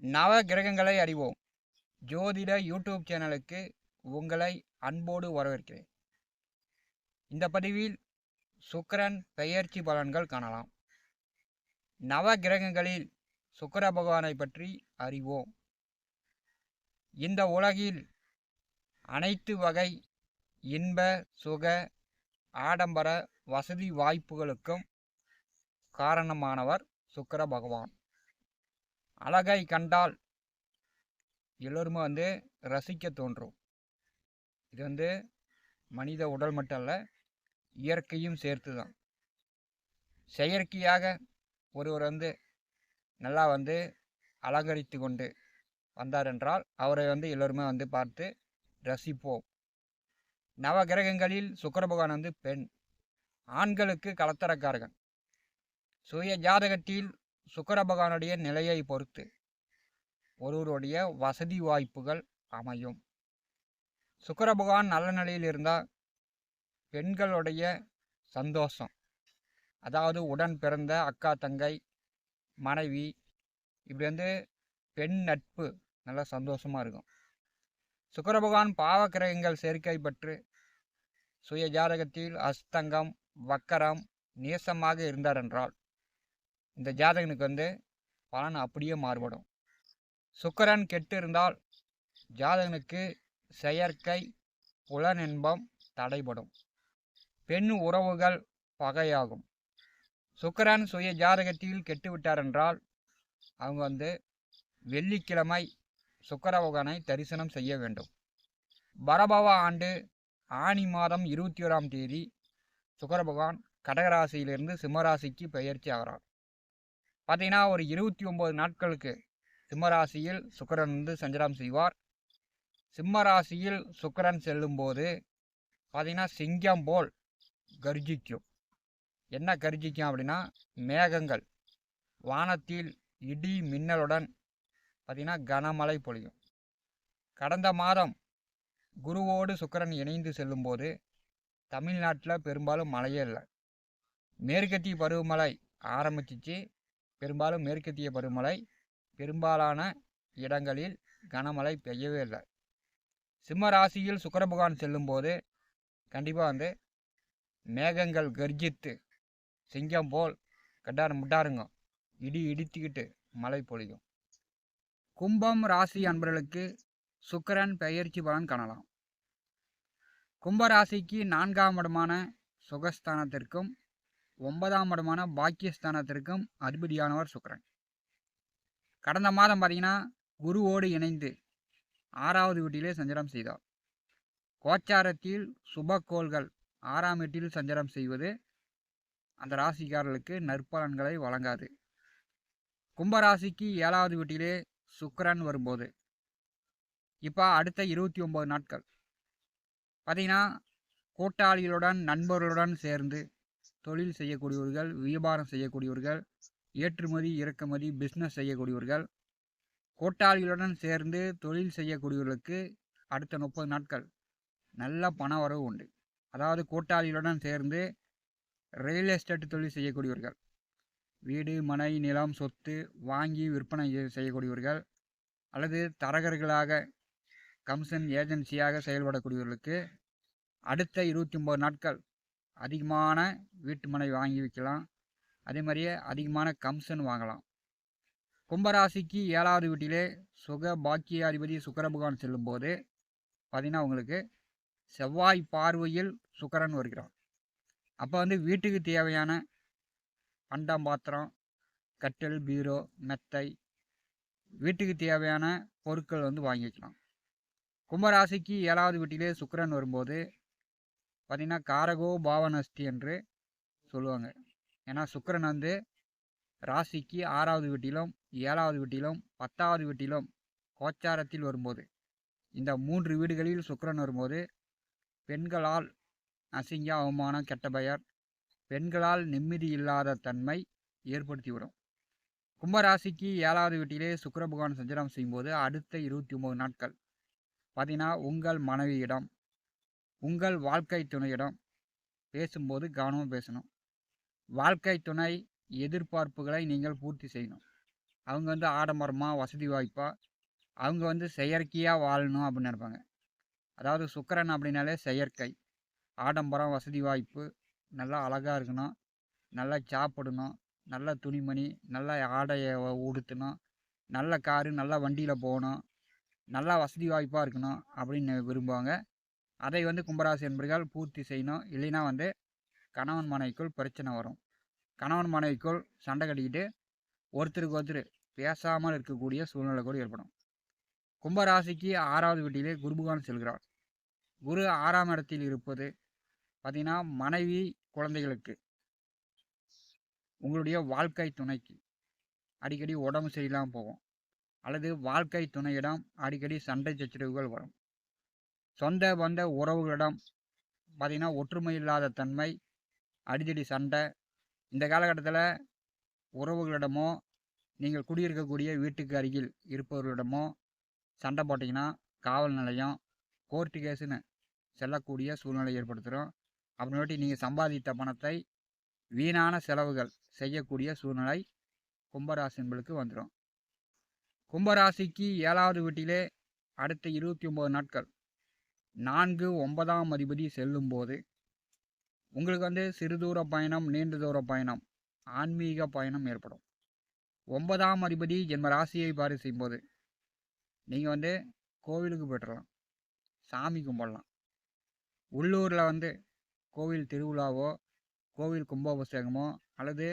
நவ கிரகங்களை அறிவோம் ஜோதிட யூடியூப் சேனலுக்கு உங்களை அன்போடு வரவேற்கிறேன். இந்த பதிவில் சுக்கிரன் பெயர்ச்சி பலன்கள் காணலாம். நவ கிரகங்களில் சுக்கிர பகவானை பற்றி அறிவோம். இந்த உலகில் அனைத்து வகை இன்ப சுக ஆடம்பர வசதி வாய்ப்புகளுக்கும் காரணமானவர் சுக்கிர பகவான். அழகை கண்டால் எல்லோருமே ரசிக்க தோன்றும். இது மனித உடல் மட்டும் அல்ல, இயற்கையும் சேர்த்து தான். செயற்கையாக ஒருவர் நல்லா அலங்கரித்து கொண்டு வந்தார் என்றால் அவரை எல்லோருமே பார்த்து ரசிப்போம். நவ கிரகங்களில் சுக்கிர பகவான் பெண், ஆண்களுக்கு கலத்தரக்காரகன். சுய ஜாதகத்தில் சுக்கிர பகவானுடைய நிலையை பொறுத்து ஒருவருடைய வசதி வாய்ப்புகள் அமையும். சுக்கிர பகவான் நல்ல நிலையில் இருந்தால் பெண்களுடைய சந்தோஷம், அதாவது உடன் பிறந்த அக்கா தங்கை மனைவி இப்படி பெண் நட்பு நல்லா சந்தோஷமாக இருக்கும். சுக்கிர பகவான் பாவக்கிரகங்கள் சேர்க்கை பெற்று சுய ஜாதகத்தில் அஸ்தங்கம் வக்கரம் நேசமாக இருந்தார் என்றால் இந்த ஜாதகனுக்கு பலன் அப்படியே மாறுபடும். சுக்கிரன் கெட்டு இருந்தால் ஜாதகனுக்கு செயற்கை புலனின்பம் தடைபடும், பெண் உறவுகள் பகையாகும். சுக்கிரன் சுய ஜாதகத்தில் கெட்டுவிட்டார் என்றால் அவங்க வெள்ளிக்கிழமை சுக்கிர பகவானை தரிசனம் செய்ய வேண்டும். பரபவ ஆண்டு ஆனி மாதம் 21ஆம் தேதி சுக்கிர பகவான் கடகராசியிலிருந்து சிம்மராசிக்கு பெயர்ச்சி ஆகிறார். பார்த்தீங்கன்னா ஒரு 29 நாட்களுக்கு சிம்மராசியில் சுக்கிரன் சஞ்சாரம் செய்வார். சிம்மராசியில் சுக்கிரன் செல்லும்போது பார்த்தீங்கன்னா சிங்கம் போல் கர்ஜிக்கும். என்ன கர்ஜிக்கும் அப்படின்னா, மேகங்கள் வானத்தில் இடி மின்னலுடன் பார்த்தீங்கன்னா கனமழை பொழியும். கடந்த மாதம் குருவோடு சுக்கிரன் இணைந்து செல்லும்போது தமிழ்நாட்டில் பெரும்பாலும் மழையே இல்லை. மேற்கத்திய பருவமழை ஆரம்பிச்சிச்சு. பெரும்பாலும் மேற்கத்திய பருவமழை பெரும்பாலான இடங்களில் கனமழை பெய்யவே இல்லை. சிம்ம ராசியில் சுக்கிர பகவான் செல்லும்போது கண்டிப்பாக மேகங்கள் கர்ஜித்து சிங்கம் போல் கட்டாரம் முட்டாருங்க இடி இடித்துக்கிட்டு மழை பொழியும். கும்பம் ராசி அன்பர்களுக்கு சுக்கிரன் பெயர்ச்சி பலன் காணலாம். கும்பராசிக்கு 4ஆம் இடமான சுகஸ்தானத்திற்கும் 9ஆம் இடமான பாக்கியஸ்தானத்திற்கும் அதிபதியானவர் சுக்கிரன். கடந்த மாதம் பார்த்தீங்கன்னா குருவோடு இணைந்து 6வது வீட்டிலே சஞ்சாரம் செய்தார். கோச்சாரத்தில் சுபக்கோள்கள் 6ஆம் வீட்டில் சஞ்சாரம் செய்வது அந்த ராசிக்காரர்களுக்கு நற்பலன்களை வழங்காது. கும்பராசிக்கு 7வது வீட்டிலே சுக்கிரன் வரும்போது இப்போ அடுத்த 29 நாட்கள் பார்த்தீங்கன்னா கூட்டாளிகளுடன் நண்பர்களுடன் சேர்ந்து தொழில் செய்யக்கூடியவர்கள், வியாபாரம் செய்யக்கூடியவர்கள், ஏற்றுமதி இறக்குமதி பிஸ்னஸ் செய்யக்கூடியவர்கள், கூட்டாளிகளுடன் சேர்ந்து தொழில் செய்யக்கூடியவர்களுக்கு அடுத்த 30 நாட்கள் நல்ல பண வரவு உண்டு. அதாவது கூட்டாளிகளுடன் சேர்ந்து ரியல் எஸ்டேட் தொழில் செய்யக்கூடியவர்கள், வீடு மனை நிலம் சொத்து வாங்கி விற்பனை செய்யக்கூடியவர்கள், அல்லது தரகர்களாக கமிஷன் ஏஜென்சியாக செயல்படக்கூடியவர்களுக்கு அடுத்த 29 நாட்கள் அதிகமான வீட்டு மனை வாங்கி வைக்கலாம். அதே மாதிரியே அதிகமான கமிஷன் வாங்கலாம். கும்பராசிக்கு 7வது வீட்டிலே சுக பாக்கியாதிபதி சுக்கிர பகவான் செல்லும்போது பார்த்தீங்கன்னா உங்களுக்கு செவ்வாய் பார்வையில் சுக்கிரன் வருகிறார். அப்போ வீட்டுக்கு தேவையான பண்டம் பாத்திரம், கட்டில் பீரோ மெத்தை, வீட்டுக்கு தேவையான பொருட்கள் வாங்கி வைக்கலாம். கும்பராசிக்கு 7வது வீட்டிலே சுக்கிரன் வரும்போது பார்த்தீங்கன்னா காரகோ பாவனஸ்தி என்று சொல்லுவாங்க. ஏன்னா சுக்கிரன் ராசிக்கு 6வது வீட்டிலும் 7வது வீட்டிலும் 10வது வீட்டிலும் கோச்சாரத்தில் வரும்போது இந்த 3 வீடுகளில் சுக்கிரன் வரும்போது பெண்களால் அசிங்க அவமானம் கெட்ட பெயர், பெண்களால் நிம்மதி இல்லாத தன்மை ஏற்படுத்திவிடும். கும்பராசிக்கு 7வது வீட்டிலே சுக்கிர பகவான் சஞ்சாரம் செய்யும்போது அடுத்த 29 நாட்கள் பார்த்தீங்கன்னா உங்கள் மனைவியிடம் உங்கள் வாழ்க்கை துணையிடம் பேசும்போது கவனமாக பேசணும். வாழ்க்கை துணை எதிர்பார்ப்புகளை நீங்கள் பூர்த்தி செய்யணும். அவங்க வந்து ஆடம்பரமாக வசதி வாய்ப்பாக அவங்க வந்து செயற்கையாக வாழணும் அப்படின்னு நினைப்பாங்க. அதாவது சுக்கிரன் அப்படின்னாலே செயற்கை, ஆடம்பரம், வசதி வாய்ப்பு, நல்லா அழகாக இருக்கணும், நல்லா சாப்பிடணும், நல்ல துணிமணி, நல்ல ஆடையை உடுத்தணும், நல்ல காரு, நல்ல வண்டியில் போகணும், நல்லா வசதி வாய்ப்பாக இருக்கணும் அப்படின்னு விரும்புவாங்க. அதை வந்து கும்பராசி என்பர்கள் பூர்த்தி செய்யணும். இல்லைன்னா வந்து கணவன் மனைவிக்குள் பிரச்சனை வரும். கணவன் மனைவிக்குள் சண்டை கட்டிக்கிட்டு ஒருத்தருக்கு ஒருத்தர் பேசாமல் இருக்கக்கூடிய சூழ்நிலை கூட ஏற்படும். கும்பராசிக்கு 6வது வீட்டிலே குரு பகவான் செல்கிறார். குரு 6ஆம் இடத்தில் இருப்பது பார்த்தீங்கன்னா, மனைவி, குழந்தைகளுக்கு, உங்களுடைய வாழ்க்கை துணைக்கு அடிக்கடி உடம்பு சரியில்லாமல் போகும். அல்லது வாழ்க்கை துணையிடம் அடிக்கடி சண்டை சச்சரவுகள் வரும். சொந்த பந்த உறவுகளிடம் பார்த்தீங்கன்னா, ஒற்றுமை இல்லாத தன்மை, அடிதடி சண்டை. இந்த காலகட்டத்தில் உறவுகளிடமோ, நீங்கள் குடியிருக்கக்கூடிய வீட்டுக்கு அருகில் இருப்பவர்களிடமோ சண்டை போட்டிங்கன்னா, காவல் நிலையம், கோர்ட்டு கேஸுன்னு செல்லக்கூடிய சூழ்நிலை ஏற்படுத்துகிறோம். அப்புறமேட்டு நீங்கள் சம்பாதித்த பணத்தை வீணான செலவுகள் செய்யக்கூடிய சூழ்நிலை கும்பராசி என்பளுக்கு வந்துடும். கும்பராசிக்கு 7வது வீட்டிலே அடுத்த 29 நாட்கள் 4, 9ஆம் அதிபதி செல்லும்போது உங்களுக்கு வந்து சிறு தூர பயணம், நீண்ட தூர பயணம், ஆன்மீக பயணம் ஏற்படும். 9ஆம் அதிபதி ஜென்ம ராசியை பாரி செய்யும்போது நீங்கள் வந்து கோவிலுக்கு போய்ட்டுறலாம், சாமி கும்பிடலாம். உள்ளூரில் வந்து கோவில் திருவிழாவோ, கோவில் கும்பாபிஷேகமோ அல்லது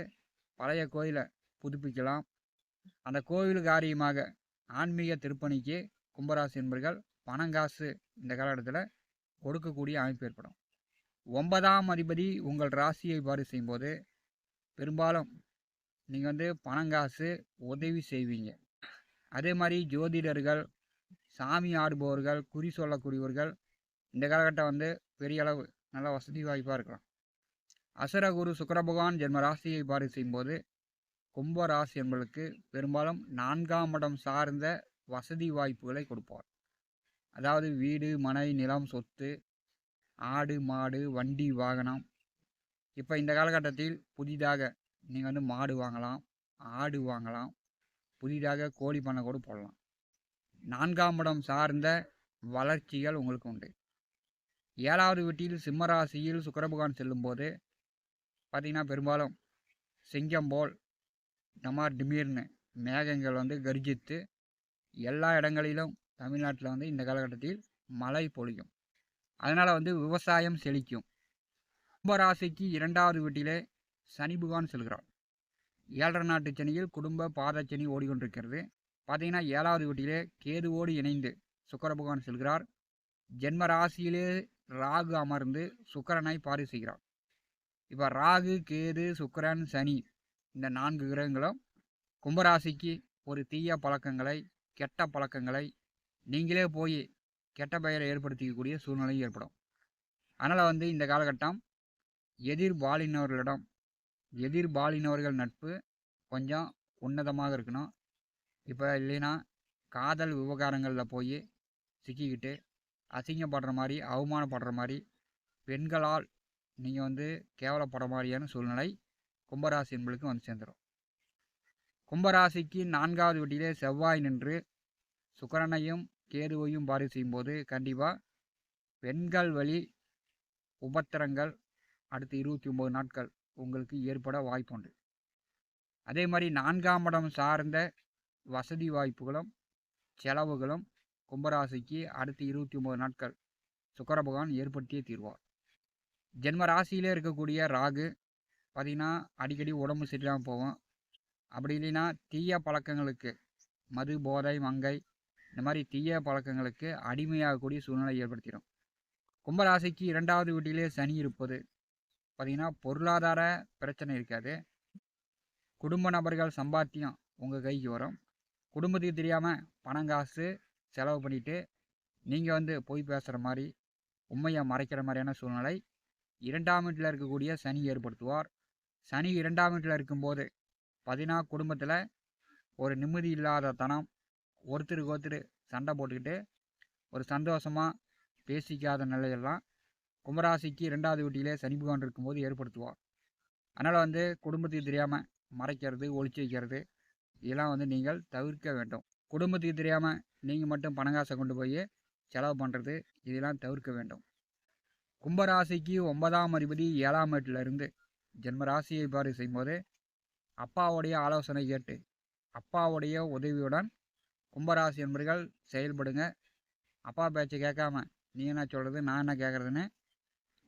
பழைய கோயிலை புதுப்பிக்கலாம். அந்த கோவில் காரியமாக ஆன்மீக திருப்பணிக்கு கும்பராசி என்பர்கள் பணங்காசு இந்த காலகட்டத்தில் கொடுக்கக்கூடிய அமைப்பு ஏற்படும். 9ஆம் அதிபதி உங்கள் ராசியை பாரி செய்யும்போது பெரும்பாலும் நீங்கள் வந்து பணங்காசு உதவி செய்வீங்க. அதே மாதிரி ஜோதிடர்கள், சாமி ஆடுபவர்கள், குறி சொல்லக்கூடியவர்கள் இந்த காலகட்டம் வந்து பெரிய அளவு நல்ல வசதி வாய்ப்பாக இருக்கலாம். அசுரகுரு சுக்கிர பகவான் ஜென்ம ராசியை பாரி செய்யும்போது கும்ப ராசி என்பதற்கு பெரும்பாலும் 4ஆம் இடம் சார்ந்த வசதி வாய்ப்புகளை கொடுப்பார். அதாவது வீடு, மனை, நிலம், சொத்து, ஆடு, மாடு, வண்டி, வாகனம். இப்போ இந்த காலகட்டத்தில் புதிதாக நீங்கள் வந்து மாடு வாங்கலாம், ஆடு வாங்கலாம், புதிதாக கோழி பண்ணை கூட போடலாம். 4ஆம் இடம் சார்ந்த வளர்ச்சிகள் உங்களுக்கு உண்டு. 7வது வீட்டில் சிம்மராசியில் சுக்கிர பகவான் செல்லும்போது பார்த்திங்கன்னா, பெரும்பாலும் சிங்கம் போல் டமார் டிமீர்னு மேகங்கள் வந்து கர்ஜித்து எல்லா இடங்களிலும் தமிழ்நாட்டில் வந்து இந்த காலகட்டத்தில் மழை பொழியும். அதனால் வந்து விவசாயம் செழிக்கும். கும்பராசிக்கு 2வது வீட்டிலே சனி பகவான் செல்கிறார். 7.5 நாட்டு சனியில் குடும்ப பாதச்சனி ஓடிக்கொண்டிருக்கிறது. பார்த்தீங்கன்னா 7வது வீட்டிலே கேதுவோடு இணைந்து சுக்கிர பகவான் செல்கிறார். ஜென்ம ராசியிலே ராகு அமர்ந்து சுக்கிரனை பாரி செய்கிறார். இப்போ ராகு, கேது, சுக்கிரன், சனி இந்த 4 கிரகங்களும் கும்பராசிக்கு ஒரு தீய பழக்கங்களை, கெட்ட பழக்கங்களை நீங்களே போய் கெட்ட பெயரை ஏற்படுத்திக்கக்கூடிய சூழ்நிலை ஏற்படும். அதனால் வந்து இந்த காலகட்டம் எதிர்பாலினவர்கள் நட்பு கொஞ்சம் உன்னதமாக இருக்கணும். இப்போ இல்லைன்னா காதல் விவகாரங்களில் போய் சிக்கிக்கிட்டு அசிங்கப்படுற மாதிரி, அவமானப்படுற மாதிரி, பெண்களால் நீங்கள் வந்து கேவலப்படுற மாதிரியான சூழ்நிலை கும்பராசி என்பளுக்கு வந்து சேர்ந்துடும். கும்பராசிக்கு 4வது வீட்டிலே செவ்வாய் நின்று சுக்கிரனையும் கேதுவையும் பாரி செய்யும்போது கண்டிப்பாக பெண்கள் வழி உபத்திரங்கள் அடுத்து 29 நாட்கள் உங்களுக்கு ஏற்பட வாய்ப்புண்டு. அதே மாதிரி 4ஆம் இடம் சார்ந்த வசதி வாய்ப்புகளும் செலவுகளும் கும்பராசிக்கு அடுத்து 29 நாட்கள் சுக்கிர பகவான் ஏற்படுத்தியே தீர்வார். ஜென்ம ராசியிலே இருக்கக்கூடிய ராகு பார்த்திங்கன்னா அடிக்கடி உடம்பு சரியில்லாமல் போகும். அப்படி இல்லைன்னா தீய பழக்கங்களுக்கு, மது, போதை, மங்கை இந்த மாதிரி தீய பழக்கங்களுக்கு அடிமையாகக்கூடிய சூழ்நிலை ஏற்படுத்திடும். கும்பராசிக்கு 2வது வீட்டிலே சனி இருப்பது பார்த்திங்கன்னா பொருளாதார பிரச்சனை இருக்காது. குடும்ப நபர்கள் சம்பாத்தியம் உங்கள் கைக்கு வரும். குடும்பத்துக்கு தெரியாமல் பணங்காசு செலவு பண்ணிவிட்டு நீங்கள் வந்து பொய் பேசுகிற மாதிரி, உண்மையை மறைக்கிற மாதிரியான சூழ்நிலை 2ஆம் வீட்டில் இருக்கக்கூடிய சனி ஏற்படுத்துவார். சனி 2ஆம் வீட்டில் இருக்கும்போது பார்த்தீங்கன்னா குடும்பத்தில் ஒரு நிம்மதி இல்லாத தனம், ஒருத்தருக்கு ஒருத்தர் சண்டை போட்டுக்கிட்டு ஒரு சந்தோஷமாக பேசிக்காத நிலையெல்லாம் கும்பராசிக்கு 2வது வீட்டிலே சனி பகவான் இருக்கும்போது ஏற்படுத்துவார். அதனால் வந்து குடும்பத்துக்கு தெரியாமல் மறைக்கிறது, ஒளிச்சு வைக்கிறது, இதெல்லாம் வந்து நீங்கள் தவிர்க்க வேண்டும். குடும்பத்துக்கு தெரியாமல் நீங்கள் மட்டும் பணம் காசை கொண்டு போய் செலவு பண்ணுறது, இதெல்லாம் தவிர்க்க வேண்டும். கும்பராசிக்கு 9ஆம் அதிபதி 7ஆம் இடத்திலிருந்து ஜென்ம ராசியை பாரு செய்யும்போது அப்பாவுடைய ஆலோசனை கேட்டு அப்பாவுடைய உதவியுடன் கும்பராசி என்பர்கள் செயல்படுங்க. அப்பா பேச்சை கேட்காம நீ என்ன சொல்கிறது நான் என்ன கேட்குறதுன்னு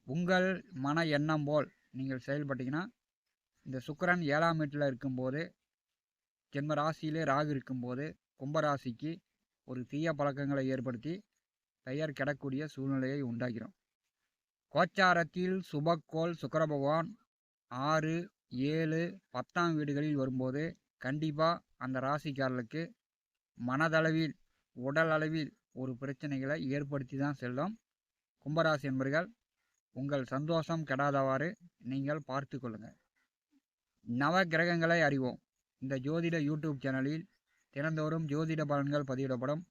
உங்கள் மன எண்ணம் போல் நீங்கள் செயல்பட்டீங்கன்னா, இந்த சுக்கிரன் 7ஆம் வீட்டில் இருக்கும்போது ஜென்ம ராசியிலே ராகு இருக்கும்போது கும்பராசிக்கு ஒரு தீய பழக்கங்களை ஏற்படுத்தி பெயர் கெடக்கூடிய சூழ்நிலையை உண்டாகிறோம். கோச்சாரத்தில் சுபக்கோள் சுக்கிர பகவான் 6, 7, 10ஆம் வீடுகளில் வரும்போது கண்டிப்பாக அந்த ராசிக்காரர்களுக்கு மனதளவில் உடல் அளவில் ஒரு பிரச்சனைகளை ஏற்படுத்தி தான் செல்லும். கும்பராசி என்பர்கள் உங்கள் சந்தோஷம் கெடாதவாறு நீங்கள் பார்த்து கொள்ளுங்கள். நவ கிரகங்களை அறிவோம். இந்த ஜோதிட யூடியூப் சேனலில் தினந்தோறும் ஜோதிட பலன்கள் பதிவிடப்படும்.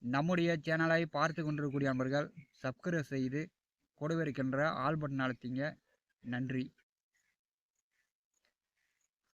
நம்முடைய சேனலை பார்த்து கொண்டிருக்கக்கூடிய நண்பர்கள் சப்ஸ்கிரைப் செய்து கொடுவிருக்கின்ற ஆல் பட்டன் அழுத்திங்க. நன்றி.